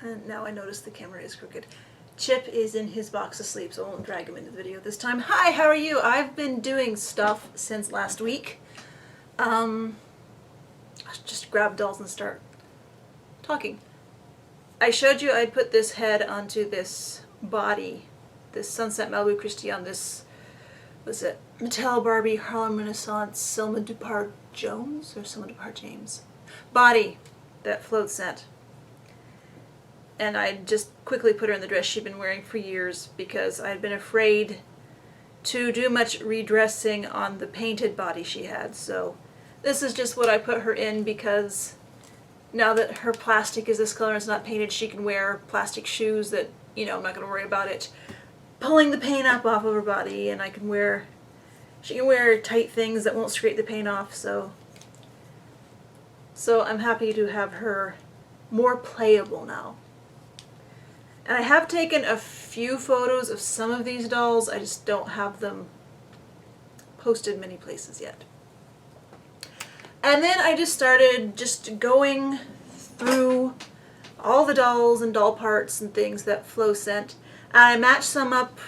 And now I notice the camera is crooked. Chip is in his box asleep, so I won't drag him into the video this time. Hi, how are you? I've been doing stuff since last week. I'll just grab dolls and start talking. I showed you I'd put this head onto this body, this Sunset Malibu Christie on this, was it Mattel Barbie Harlem Renaissance Selma Dupart Jones or Selma Dupart James body that Float sent. And I just quickly put her in the dress she'd been wearing for years because I'd been afraid to do much redressing on the painted body she had. So this is just what I put her in because now that her plastic is this color and it's not painted, she can wear plastic shoes that, you know, I'm not going to worry about it pulling the paint up off of her body, and she can wear tight things that won't scrape the paint off, so I'm happy to have her more playable now. And I have taken a few photos of some of these dolls, I just don't have them posted many places yet. And then I just started going through all the dolls and doll parts and things that Flo sent. And I matched some up,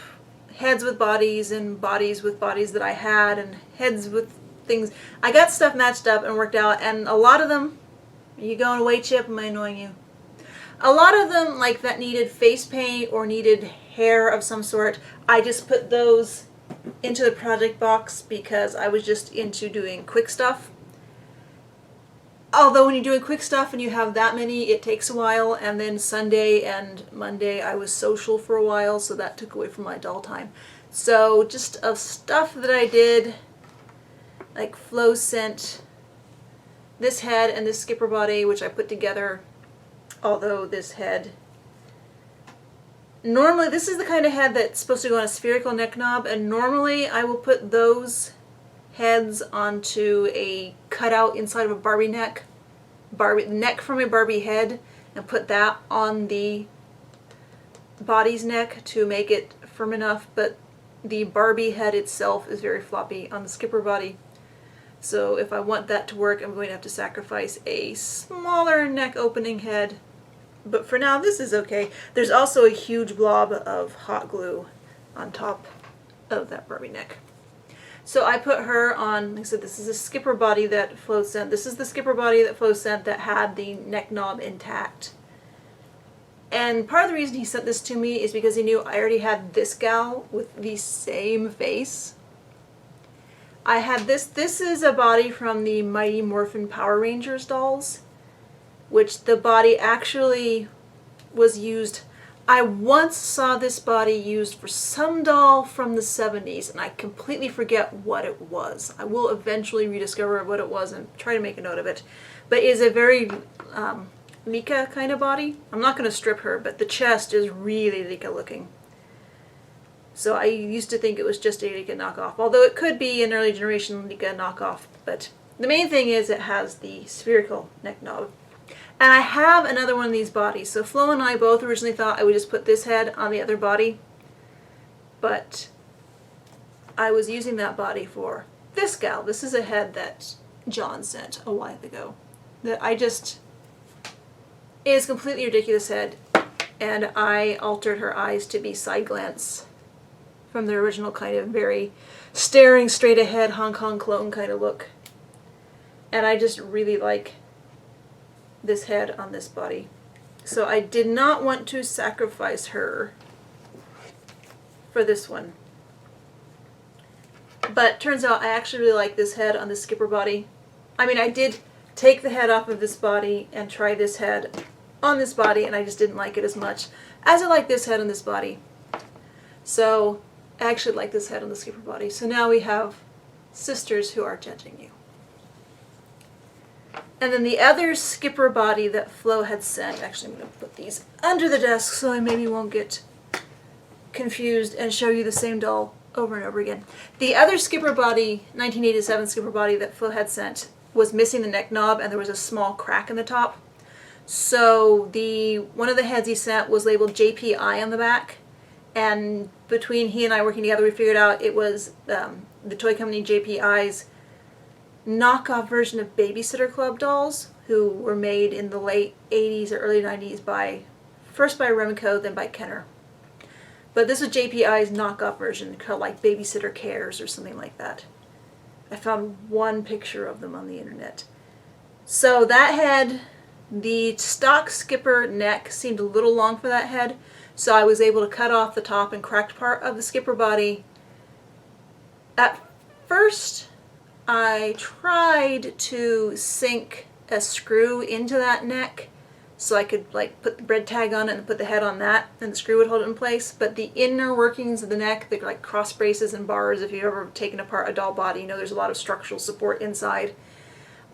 heads with bodies and bodies with bodies that I had and heads with things. I got stuff matched up and worked out, and a lot of them, are you going away, Chip? Am I annoying you? A lot of them, like that needed face paint or needed hair of some sort, I just put those into the project box because I was just into doing quick stuff. Although when you're doing quick stuff and you have that many, it takes a while, and then Sunday and Monday I was social for a while, so that took away from my doll time. So just of stuff that I did, like Flo sent this head and this skipper body, which I put together, although this head, normally this is the kind of head that's supposed to go on a spherical neck knob, and normally I will put those heads onto a cutout inside of a Barbie neck, neck from a Barbie head, and put that on the body's neck to make it firm enough, but the Barbie head itself is very floppy on the skipper body. So if I want that to work, I'm going to have to sacrifice a smaller neck opening head. But for now, this is okay. There's also a huge blob of hot glue on top of that Barbie neck. So I put her on, like I said, this is a skipper body that Flo sent. This is the skipper body that Flo sent that had the neck knob intact. And part of the reason he sent this to me is because he knew I already had this gal with the same face. I had this is a body from the Mighty Morphin Power Rangers dolls, which the body actually was used. I once saw this body used for some doll from the 70s, and I completely forget what it was. I will eventually rediscover what it was and try to make a note of it. But it is a very Lika kind of body. I'm not going to strip her, but the chest is really Lika looking. So I used to think it was just a Lika knockoff, although it could be an early generation Lika knockoff. But the main thing is it has the spherical neck knob. And I have another one of these bodies. So Flo and I both originally thought I would just put this head on the other body. But I was using that body for this gal. This is a head that John sent a while ago. That it is a completely ridiculous head. And I altered her eyes to be side glance from the original kind of very staring straight ahead Hong Kong clone kind of look. And I just really like this head on this body. So I did not want to sacrifice her for this one. But turns out I actually really like this head on the skipper body. I mean, I did take the head off of this body and try this head on this body, and I just didn't like it as much as I like this head on this body. So I actually like this head on the skipper body. So now we have sisters who are judging you. And then the other skipper body that Flo had sent, actually I'm going to put these under the desk so I maybe won't get confused and show you the same doll over and over again. The other skipper body, 1987 skipper body that Flo had sent, was missing the neck knob and there was a small crack in the top. So one of the heads he sent was labeled JPI on the back, and between he and I working together we figured out it was the toy company JPI's knockoff version of Babysitter Club dolls, who were made in the late 80s or early 90s by first by Remco, then by Kenner. But this is JPI's knockoff version, called like Babysitter Cares or something like that. I found one picture of them on the internet. So that head, the stock skipper neck seemed a little long for that head, so I was able to cut off the top and cracked part of the skipper body. At first, I tried to sink a screw into that neck so I could like put the bread tag on it and put the head on that and the screw would hold it in place. But the inner workings of the neck, they're like cross braces and bars. If you've ever taken apart a doll body, you know there's a lot of structural support inside.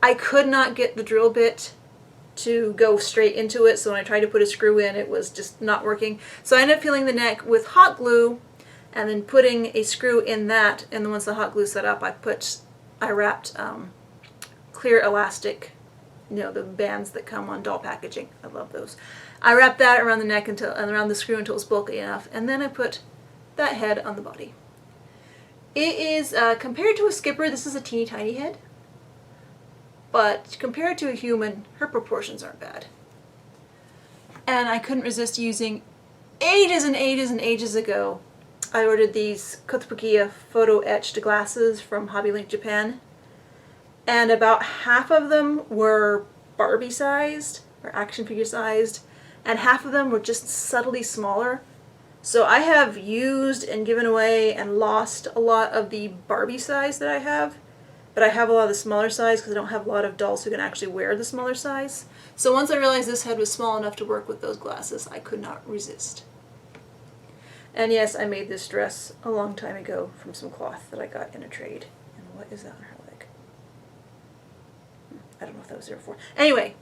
I could not get the drill bit to go straight into it, so when I tried to put a screw in, it was just not working. So I ended up filling the neck with hot glue and then putting a screw in that, and then once the hot glue set up, I wrapped clear elastic, you know, the bands that come on doll packaging. I love those. I wrapped that around the neck and around the screw until it was bulky enough, and then I put that head on the body. It is, compared to a skipper, this is a teeny tiny head, but compared to a human, her proportions aren't bad. And I couldn't resist using, ages and ages and ages ago, I ordered these Kotobukiya photo etched glasses from Hobby Link Japan, and about half of them were Barbie sized or action figure sized, and half of them were just subtly smaller. So I have used and given away and lost a lot of the Barbie size that I have, but I have a lot of the smaller size because I don't have a lot of dolls who can actually wear the smaller size. So once I realized this head was small enough to work with those glasses, I could not resist. And yes, I made this dress a long time ago from some cloth that I got in a trade. And what is that on her leg? I don't know if that was there before. Anyway,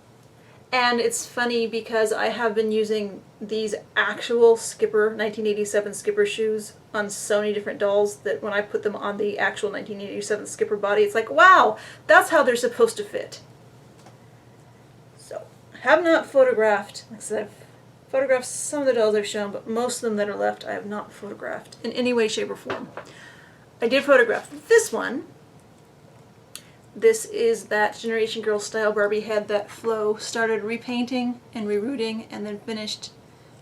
and it's funny because I have been using these actual Skipper, 1987 Skipper shoes on so many different dolls that when I put them on the actual 1987 Skipper body, it's like, wow, that's how they're supposed to fit. So, I have not photographed, like I said, I've photographed some of the dolls I've shown, but most of them that are left I have not photographed in any way, shape, or form. I did photograph this one. This is that Generation Girl style Barbie head that Flo started repainting and rerouting and then finished.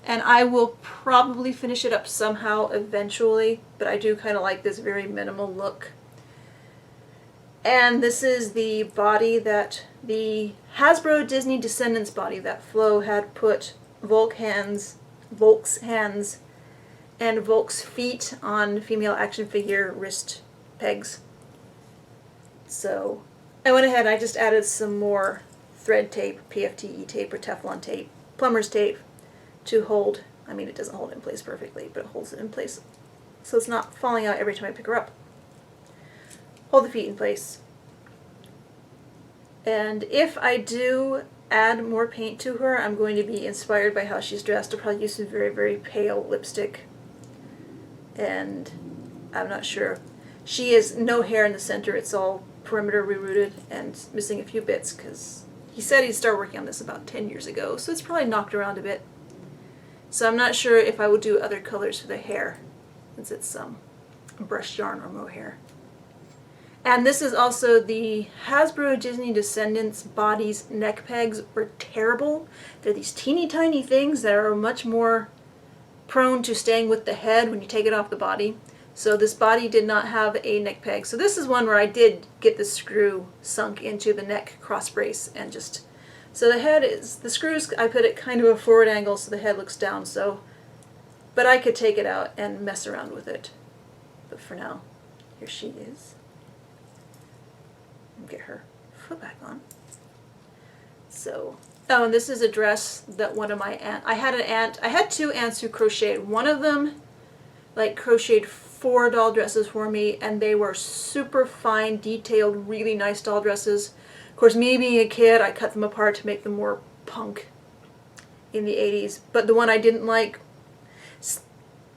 And I will probably finish it up somehow eventually, but I do kind of like this very minimal look. And this is the body that the Hasbro Disney Descendants body that Flo had put Volk's hands and Volk's feet on female action figure wrist pegs. So I went ahead and I just added some more thread tape, PFTE tape or Teflon tape, plumber's tape to hold, I mean it doesn't hold it in place perfectly, but it holds it in place so it's not falling out every time I pick her up. Hold the feet in place. And if I do add more paint to her, I'm going to be inspired by how she's dressed. I'll probably use some very, very pale lipstick. And I'm not sure. She has no hair in the center. It's all perimeter rerouted and missing a few bits because he said he'd start working on this about 10 years ago, so it's probably knocked around a bit. So I'm not sure if I will do other colors for the hair since it's brushed yarn or mohair. And this is also the Hasbro Disney Descendants bodies neck pegs were terrible. They're these teeny tiny things that are much more prone to staying with the head when you take it off the body. So this body did not have a neck peg. So this is one where I did get the screw sunk into the neck cross brace and just, so the head is, the screws, I put it kind of a forward angle so the head looks down, so, but I could take it out and mess around with it. But for now, here she is. Get her foot back on. So, oh, and this is a dress that one of my aunts, I had two aunts who crocheted. One of them like crocheted 4 doll dresses for me, and they were super fine, detailed, really nice doll dresses. Of course, me being a kid, I cut them apart to make them more punk in the 80s. But the one I didn't like,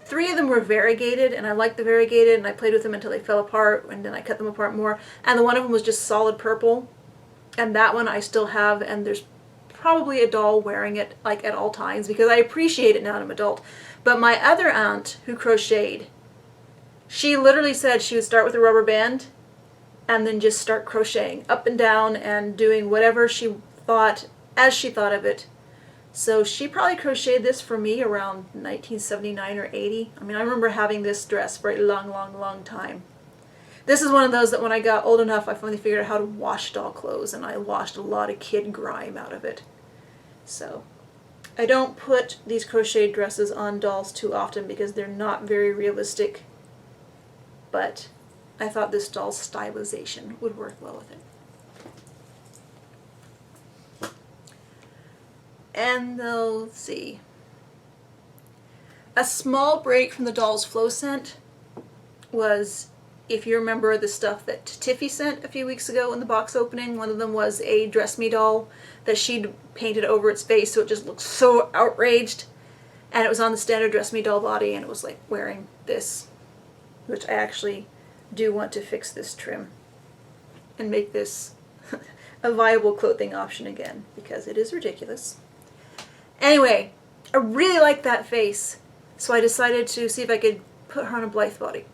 3 of them were variegated, and I liked the variegated, and I played with them until they fell apart, and then I cut them apart more. And the one of them was just solid purple, and that one I still have, and there's probably a doll wearing it like at all times because I appreciate it now that I'm an adult. But my other aunt who crocheted, she literally said she would start with a rubber band and then just start crocheting up and down and doing whatever she thought, as she thought of it, So she probably crocheted this for me around 1979 or 80. I mean, I remember having this dress for a long, long, long time. This is one of those that when I got old enough, I finally figured out how to wash doll clothes, and I washed a lot of kid grime out of it. So I don't put these crocheted dresses on dolls too often because they're not very realistic, but I thought this doll's stylization would work well with it. And let's see. A small break from the doll's flow scent was, if you remember the stuff that Tiffy sent a few weeks ago in the box opening, one of them was a Dress Me doll that she'd painted over its face so it just looked so outraged. And it was on the standard Dress Me doll body, and it was like wearing this, which I actually do want to fix this trim and make this a viable clothing option again, because it is ridiculous. Anyway, I really like that face, so I decided to see if I could put her on a Blythe body.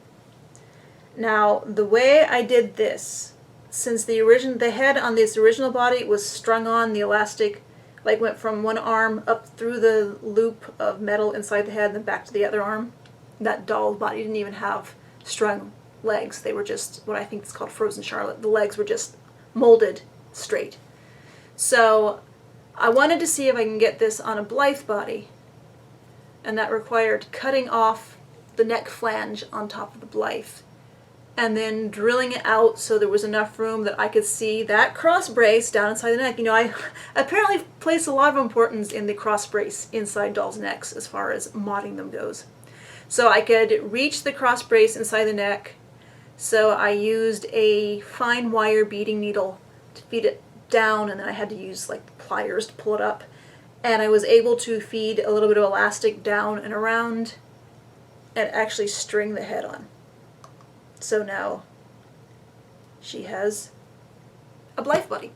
Now, the way I did this, since the head on this original body was strung on, the elastic like went from one arm up through the loop of metal inside the head and then back to the other arm. That doll body didn't even have strung legs. They were just what I think is called Frozen Charlotte. The legs were just molded straight. So I wanted to see if I can get this on a Blythe body, and that required cutting off the neck flange on top of the Blythe and then drilling it out so there was enough room that I could see that cross brace down inside the neck. You know, I apparently place a lot of importance in the cross brace inside dolls' necks as far as modding them goes. So I could reach the cross brace inside the neck, so I used a fine wire beading needle to feed it down, and then I had to use like pliers to pull it up, and I was able to feed a little bit of elastic down and around and actually string the head on. So now she has a Blythe body.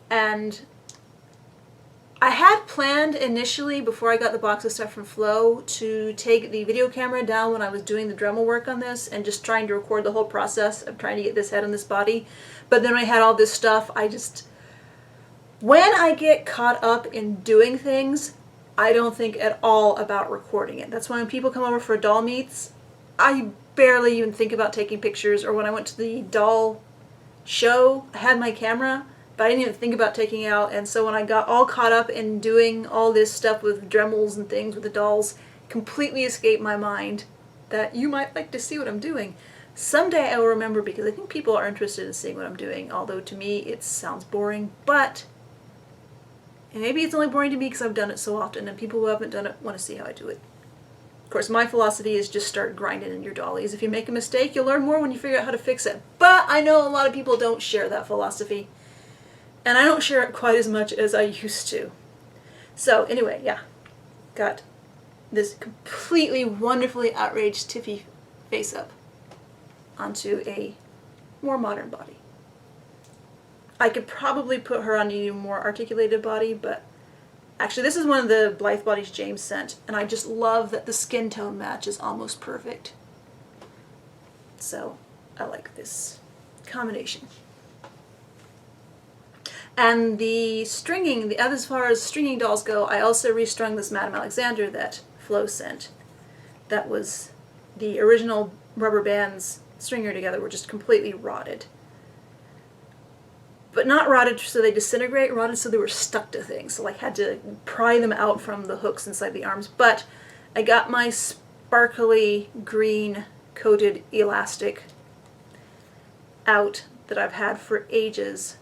And I had planned initially, before I got the box of stuff from Flo, to take the video camera down when I was doing the Dremel work on this and just trying to record the whole process of trying to get this head on this body. But then when I had all this stuff, when I get caught up in doing things, I don't think at all about recording it. That's why when people come over for doll meets, I barely even think about taking pictures. Or when I went to the doll show, I had my camera, but I didn't even think about taking it out. And so when I got all caught up in doing all this stuff with Dremels and things with the dolls, completely escaped my mind that you might like to see what I'm doing. Someday I will remember, because I think people are interested in seeing what I'm doing, although to me it sounds boring. But and maybe it's only boring to me because I've done it so often, and people who haven't done it want to see how I do it. Of course, my philosophy is just start grinding in your dollies. If you make a mistake, you'll learn more when you figure out how to fix it. But I know a lot of people don't share that philosophy. And I don't share it quite as much as I used to. So anyway, yeah. Got this completely wonderfully outraged Tiffy face up onto a more modern body. I could probably put her on a more articulated body, but actually this is one of the Blythe bodies James sent, and I just love that the skin tone match is almost perfect. So I like this combination. And the stringing, as far as stringing dolls go, I also restrung this Madame Alexander that Flo sent. That was the original rubber bands stringing her together were just completely rotted. But not rotted so they disintegrate, rotted so they were stuck to things. So I had to pry them out from the hooks inside the arms. But I got my sparkly green coated elastic out that I've had for ages.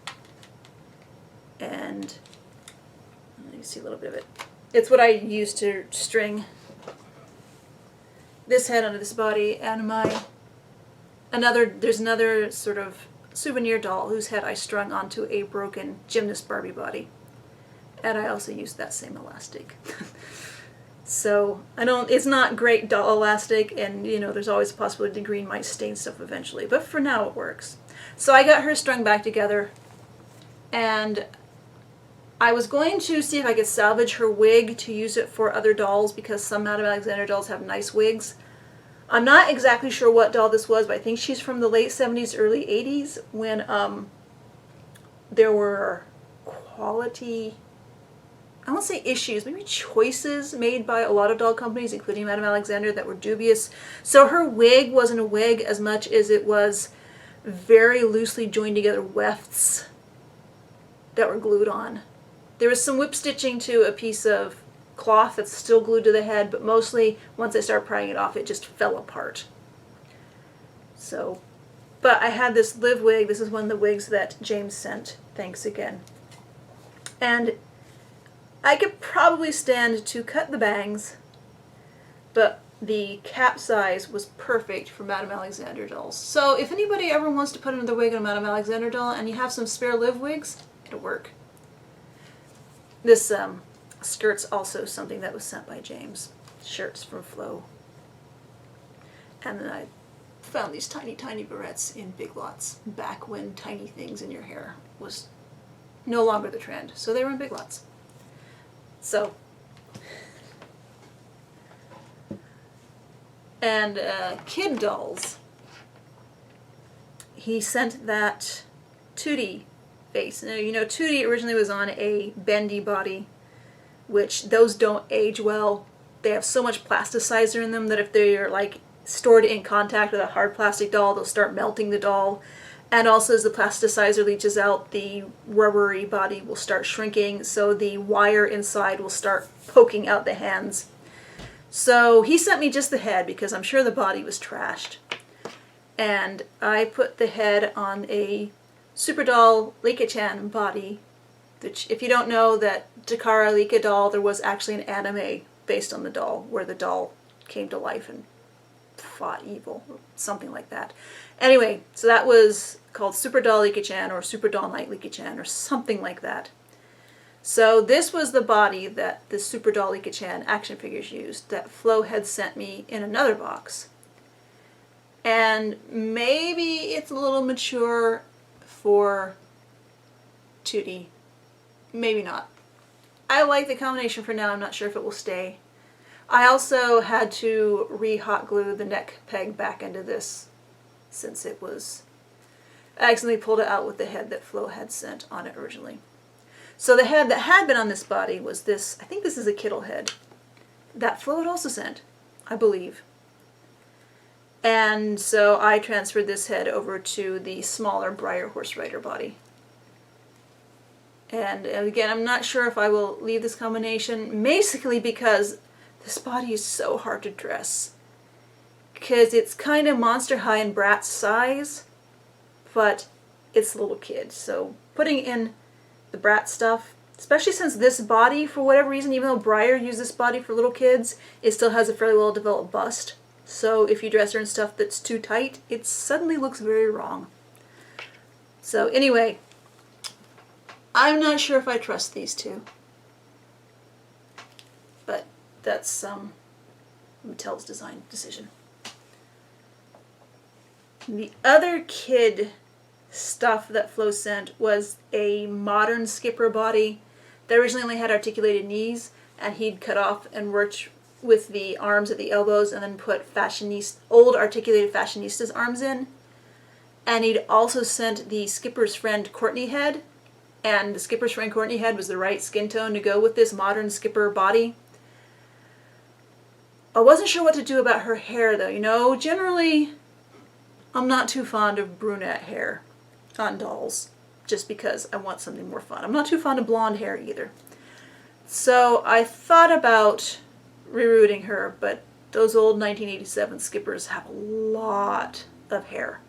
And let me see a little bit of it. It's what I use to string this head onto this body, and there's another sort of souvenir doll whose head I strung onto a broken gymnast Barbie body, and I also used that same elastic. So it's not great doll elastic, and you know there's always a possibility the green might stain stuff eventually, but for now it works. So I got her strung back together, and I was going to see if I could salvage her wig to use it for other dolls, because some Madame Alexander dolls have nice wigs. I'm not exactly sure what doll this was, but I think she's from the late 70s, early 80s, when there were quality I won't say issues, maybe choices made by a lot of doll companies, including Madame Alexander, that were dubious. So her wig wasn't a wig as much as it was very loosely joined together wefts that were glued on. There was some whip stitching to a piece of cloth that's still glued to the head, but mostly once I started prying it off, it just fell apart. So, but I had this live wig. This is one of the wigs that James sent. Thanks again. And I could probably stand to cut the bangs, but the cap size was perfect for Madame Alexander dolls. So if anybody ever wants to put another wig on a Madame Alexander doll and you have some spare live wigs, it'll work. This skirt's also something that was sent by James. Shirts from Flo. And then I found these tiny, tiny barrettes in Big Lots back when tiny things in your hair was no longer the trend. So they were in Big Lots. So, and kid dolls. He sent that Tootie face. Now, you know, Tootie originally was on a bendy body, which those don't age well. They have so much plasticizer in them that if they're like stored in contact with a hard plastic doll, they'll start melting the doll. And also as the plasticizer leaches out, the rubbery body will start shrinking, so the wire inside will start poking out the hands. So he sent me just the head because I'm sure the body was trashed. And I put the head on a Super Doll Leika-chan body, which, if you don't know, that Takara Leika doll, there was actually an anime based on the doll where the doll came to life and fought evil, or something like that. Anyway, so that was called Super Doll Leika-chan or Super Doll Night Leika-chan or something like that. So this was the body that the Super Doll Leika-chan action figures used that Flo had sent me in another box. And maybe it's a little mature for Tootie. Maybe not. I like the combination for now. I'm not sure if it will stay. I also had to re-hot glue the neck peg back into this since it was... I accidentally pulled it out with the head that Flo had sent on it originally. So the head that had been on this body was this, I think this is a Kittle head, that Flo had also sent, I believe. And so I transferred this head over to the smaller Briar Horse Rider body. And again, I'm not sure if I will leave this combination, basically because this body is so hard to dress. Because it's kind of Monster High and Bratz size, but it's a little kid. So putting in the Bratz stuff, especially since this body, for whatever reason, even though Briar used this body for little kids, it still has a fairly well developed bust. So if you dress her in stuff that's too tight, it suddenly looks very wrong. So anyway, I'm not sure if I trust these two. But that's Mattel's design decision. The other kid stuff that Flo sent was a modern Skipper body that originally only had articulated knees, and he'd cut off and worked with the arms at the elbows and then put old articulated fashionistas arms in. And he'd also sent the Skipper's friend Courtney head, and the Skipper's friend Courtney head was the right skin tone to go with this modern Skipper body. I wasn't sure what to do about her hair though. You know, generally I'm not too fond of brunette hair on dolls, just because I want something more fun. I'm not too fond of blonde hair either. So I thought about rerouting her, but those old 1987 Skippers have a lot of hair.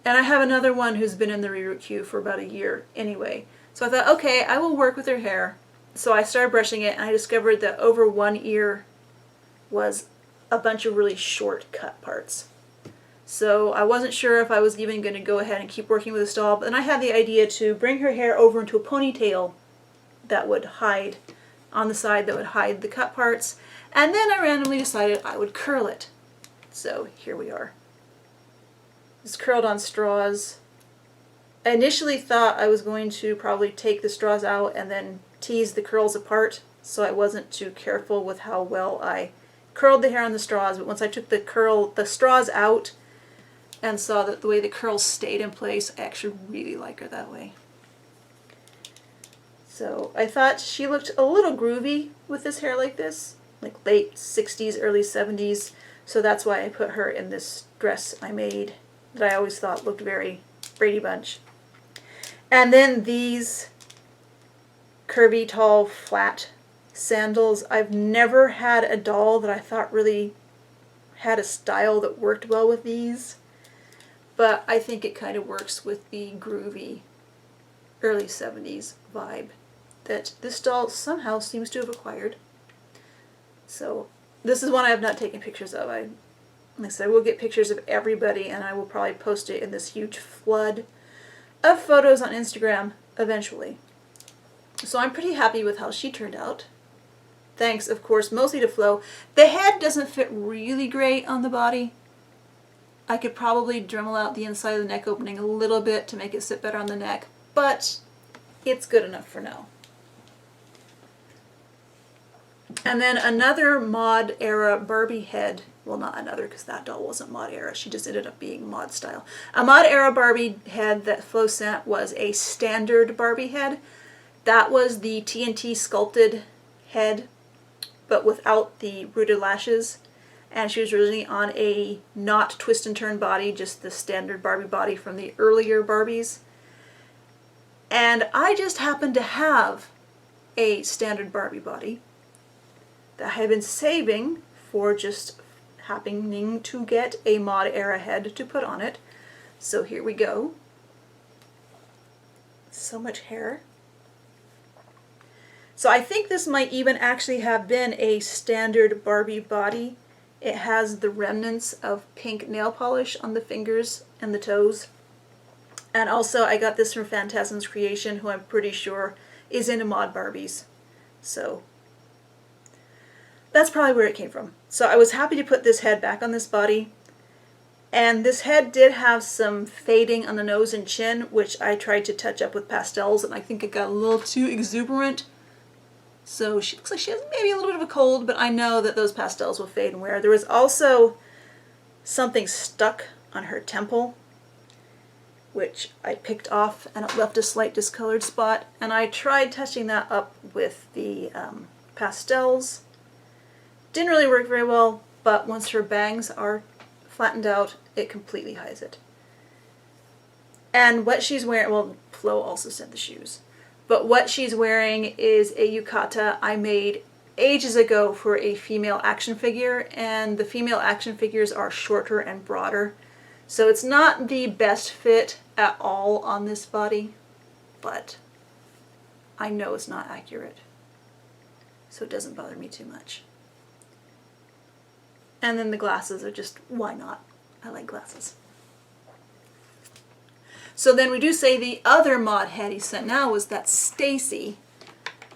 And I have another one who's been in the reroute queue for about a year anyway. So I thought, okay, I will work with her hair. So I started brushing it, and I discovered that over one ear was a bunch of really short cut parts. So I wasn't sure if I was even going to go ahead and keep working with this doll, but then I had the idea to bring her hair over into a ponytail that would hide on the side, that would hide the cut parts, and then I randomly decided I would curl it. So here we are. It's curled on straws. I initially thought I was going to probably take the straws out and then tease the curls apart, so I wasn't too careful with how well I curled the hair on the straws, but once I took the straws out and saw that the way the curls stayed in place, I actually really like her that way. So I thought she looked a little groovy with this hair like this, like late 60s, early 70s. So that's why I put her in this dress I made that I always thought looked very Brady Bunch. And then these curvy, tall, flat sandals. I've never had a doll that I thought really had a style that worked well with these, but I think it kind of works with the groovy early 70s vibe that this doll somehow seems to have acquired. So this is one I have not taken pictures of. Like I said, I will get pictures of everybody, and I will probably post it in this huge flood of photos on Instagram eventually. So I'm pretty happy with how she turned out. Thanks, of course, mostly to Flo. The head doesn't fit really great on the body. I could probably Dremel out the inside of the neck opening a little bit to make it sit better on the neck, but it's good enough for now. And then another mod era Barbie head. Well, not another, because that doll wasn't mod era. She just ended up being mod style. A mod era Barbie head that Flo sent was a standard Barbie head. That was the TNT sculpted head, but without the rooted lashes. And she was originally on a not twist and turn body, just the standard Barbie body from the earlier Barbies. And I just happened to have a standard Barbie body that I had been saving for just happening to get a mod era head to put on it. So here we go. So much hair. So I think this might even actually have been a standard Barbie body. It has the remnants of pink nail polish on the fingers and the toes. And also I got this from Phantasm's Creation, who I'm pretty sure is into mod Barbies. So that's probably where it came from. So I was happy to put this head back on this body. And this head did have some fading on the nose and chin, which I tried to touch up with pastels, and I think it got a little too exuberant. So she looks like she has maybe a little bit of a cold, but I know that those pastels will fade and wear. There was also something stuck on her temple, which I picked off, and it left a slight discolored spot. And I tried touching that up with the pastels. Didn't really work very well, but once her bangs are flattened out, it completely hides it. And what she's wearing, well, Flo also sent the shoes. But what she's wearing is a yukata I made ages ago for a female action figure, and the female action figures are shorter and broader. So it's not the best fit at all on this body, but I know it's not accurate. So it doesn't bother me too much. And then the glasses are just, why not? I like glasses. So then we do say the other mod head he sent now was that Stacy,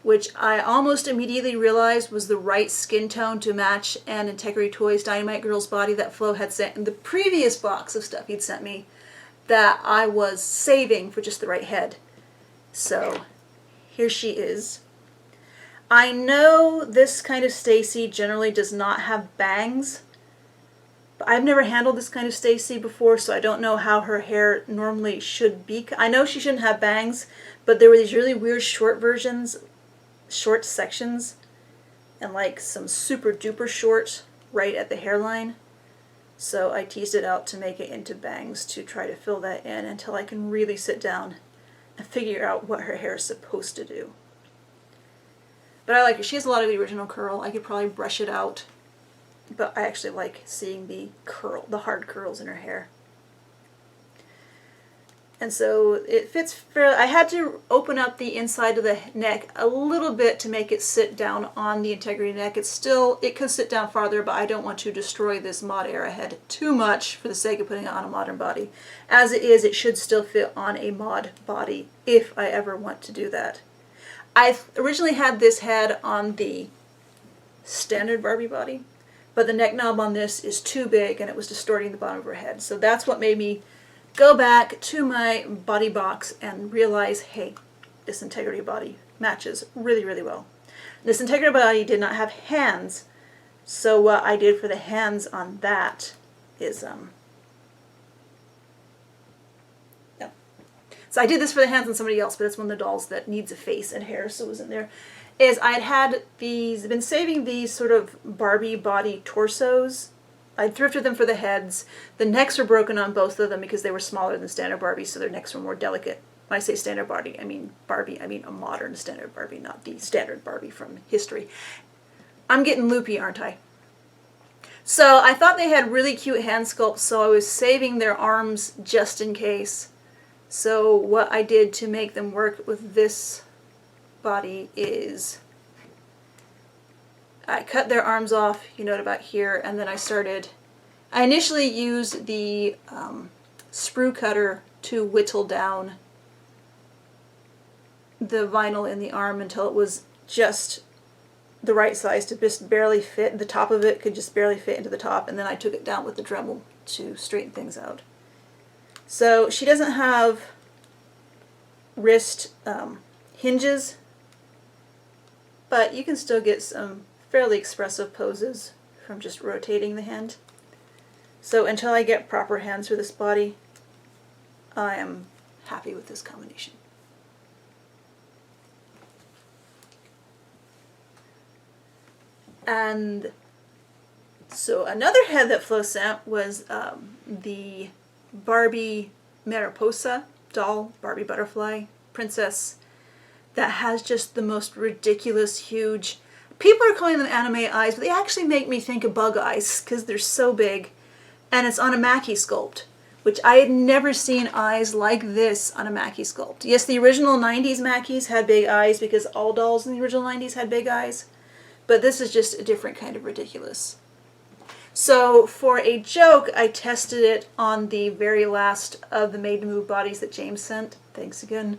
which I almost immediately realized was the right skin tone to match an Integrity Toys Dynamite Girl's body that Flo had sent in the previous box of stuff he'd sent me that I was saving for just the right head. So here she is. I know this kind of Stacy generally does not have bangs, but I've never handled this kind of Stacy before, so I don't know how her hair normally should be. I know she shouldn't have bangs, but there were these really weird short versions, short sections, and like some super duper short right at the hairline. So I teased it out to make it into bangs to try to fill that in until I can really sit down and figure out what her hair is supposed to do. But I like it. She has a lot of the original curl. I could probably brush it out, but I actually like seeing the curl, the hard curls in her hair. And so it fits fairly. I had to open up the inside of the neck a little bit to make it sit down on the Integrity neck. It could sit down farther, but I don't want to destroy this mod era head too much for the sake of putting it on a modern body. As it is, it should still fit on a mod body if I ever want to do that. I originally had this head on the standard Barbie body, but the neck knob on this is too big and it was distorting the bottom of her head. So that's what made me go back to my body box and realize, hey, this Integrity body matches really, really well. This Integrity body did not have hands, so what I did for the hands on that is, so I did this for the hands on somebody else, but it's one of the dolls that needs a face and hair, so it was in there, is I'd had these, been saving these sort of Barbie body torsos. I'd thrifted them for the heads. The necks were broken on both of them because they were smaller than standard Barbie, so their necks were more delicate. When I say standard Barbie, I mean a modern standard Barbie, not the standard Barbie from history. I'm getting loopy, aren't I? So I thought they had really cute hand sculpts, so I was saving their arms just in case. So what I did to make them work with this body is I cut their arms off, you know, about here, and then I initially used the sprue cutter to whittle down the vinyl in the arm until it was just the right size to just barely fit. The top of it could just barely fit into the top, and then I took it down with the Dremel to straighten things out. So she doesn't have wrist hinges, but you can still get some fairly expressive poses from just rotating the hand. So until I get proper hands for this body, I am happy with this combination. And so another head that Flo sent was the Barbie Mariposa doll, Barbie butterfly princess, that has just the most ridiculous, huge, people are calling them anime eyes, but they actually make me think of bug eyes because they're so big. And it's on a Mackie sculpt, which I had never seen eyes like this on a Mackie sculpt. Yes, the original 90s Mackies had big eyes because all dolls in the original 90s had big eyes. But this is just a different kind of ridiculous. So for a joke, I tested it on the very last of the Made to Move bodies that James sent. Thanks again.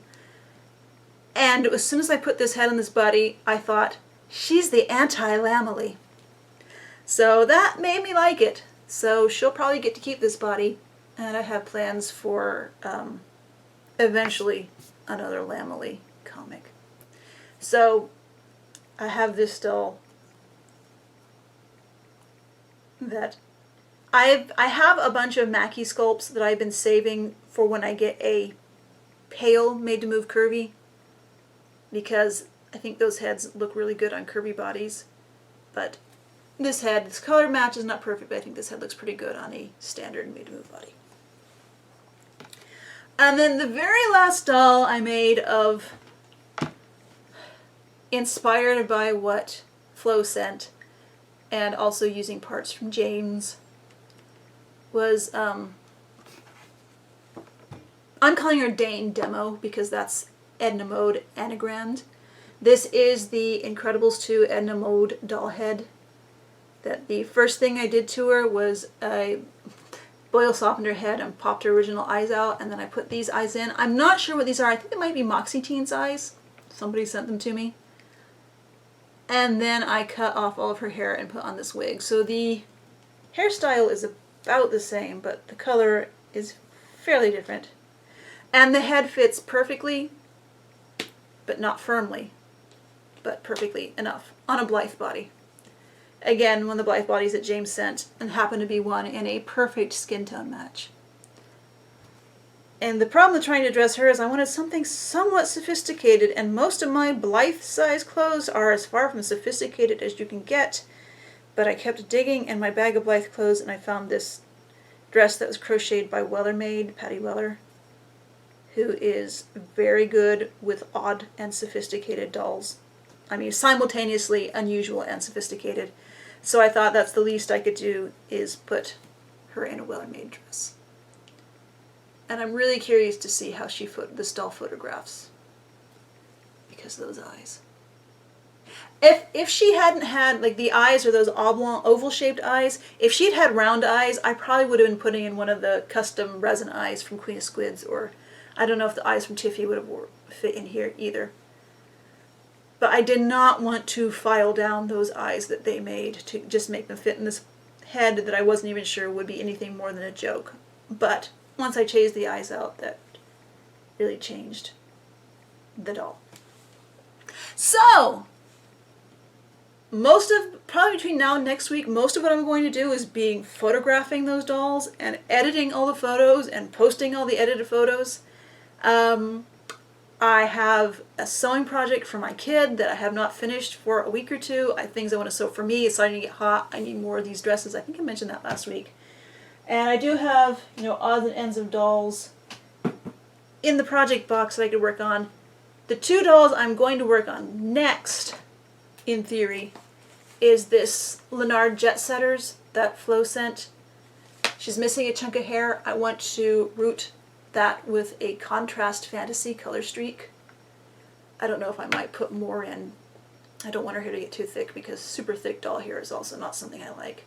And as soon as I put this head on this body, I thought, she's the anti-Lamely. So that made me like it. So she'll probably get to keep this body. And I have plans for eventually another Lamely comic. So I have this doll that I have a bunch of Mackie sculpts that I've been saving for when I get a pale Made to Move curvy, because I think those heads look really good on curvy bodies. But this head, this color match is not perfect, but I think this head looks pretty good on a standard Made to Move body. And then the very last doll I made of, inspired by what Flo sent and also using parts from James, was I'm calling her Dane Demo because that's Edna Mode anagrammed. This is the Incredibles 2 Edna Mode doll head. That the first thing I did to her was I boil softened her head and popped her original eyes out, and then I put these eyes in. I'm not sure what these are. I think they might be Moxie Teen's eyes. Somebody sent them to me. And then I cut off all of her hair and put on this wig. So the hairstyle is about the same, but the color is fairly different. And the head fits perfectly, but not firmly, but perfectly enough on a Blythe body. Again, one of the Blythe bodies that James sent, and happened to be one in a perfect skin tone match. And the problem with trying to dress her is I wanted something somewhat sophisticated, and most of my Blythe size clothes are as far from sophisticated as you can get. But I kept digging in my bag of Blythe clothes, and I found this dress that was crocheted by Weller Maid, Patty Weller, who is very good with odd and sophisticated dolls. I mean, simultaneously unusual and sophisticated. So I thought that's the least I could do, is put her in a Weller Maid dress. And I'm really curious to see how this doll photographs, because of those eyes. If she hadn't had, like, the eyes are those oblong, oval-shaped eyes, if she'd had round eyes, I probably would have been putting in one of the custom resin eyes from Queen of Squids, or I don't know if the eyes from Tiffy would have fit in here either. But I did not want to file down those eyes that they made to just make them fit in this head that I wasn't even sure would be anything more than a joke. But once I chased the eyes out, that really changed the doll. So, probably between now and next week, most of what I'm going to do is photographing those dolls and editing all the photos and posting all the edited photos. I have a sewing project for my kid that I have not finished for a week or two. Things I want to sew for me. It's starting to get hot. I need more of these dresses. I think I mentioned that last week. And I do have, odds and ends of dolls in the project box that I could work on. The 2 dolls I'm going to work on next, in theory, is this Leonard Jet Setters, that Flo scent. She's missing a chunk of hair. I want to root that with a contrast fantasy color streak. I don't know if I might put more in. I don't want her hair to get too thick because super thick doll hair is also not something I like.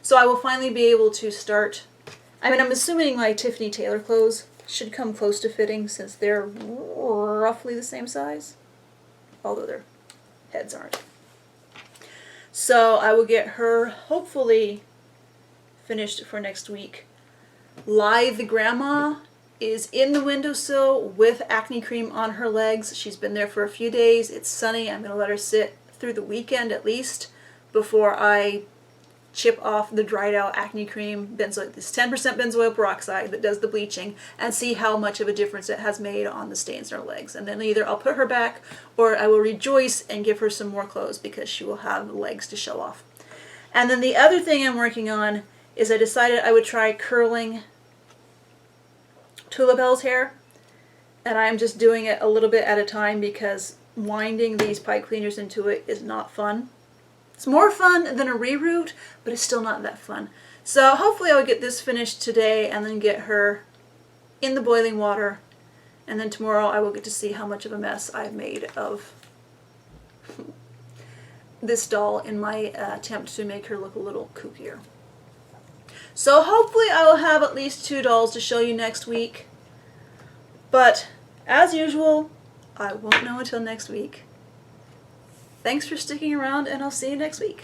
So I will finally be able to start. I'm assuming my Tiffany Taylor clothes should come close to fitting since they're roughly the same size, although their heads aren't. So I will get her hopefully finished for next week. Lithe the Grandma is in the windowsill with acne cream on her legs. She's been there for a few days. It's sunny. I'm going to let her sit through the weekend at least before I chip off the dried out acne cream, this 10% benzoyl peroxide that does the bleaching, and see how much of a difference it has made on the stains in her legs. And then either I'll put her back or I will rejoice and give her some more clothes because she will have legs to show off. And then the other thing I'm working on is I decided I would try curling Tula Bell's hair, and I'm just doing it a little bit at a time because winding these pipe cleaners into it is not fun. It's more fun than a reroute, but it's still not that fun. So hopefully I'll get this finished today and then get her in the boiling water, and then tomorrow I will get to see how much of a mess I've made of this doll in my attempt to make her look a little kookier. So hopefully I will have at least 2 dolls to show you next week, but as usual, I won't know until next week. Thanks for sticking around, and I'll see you next week.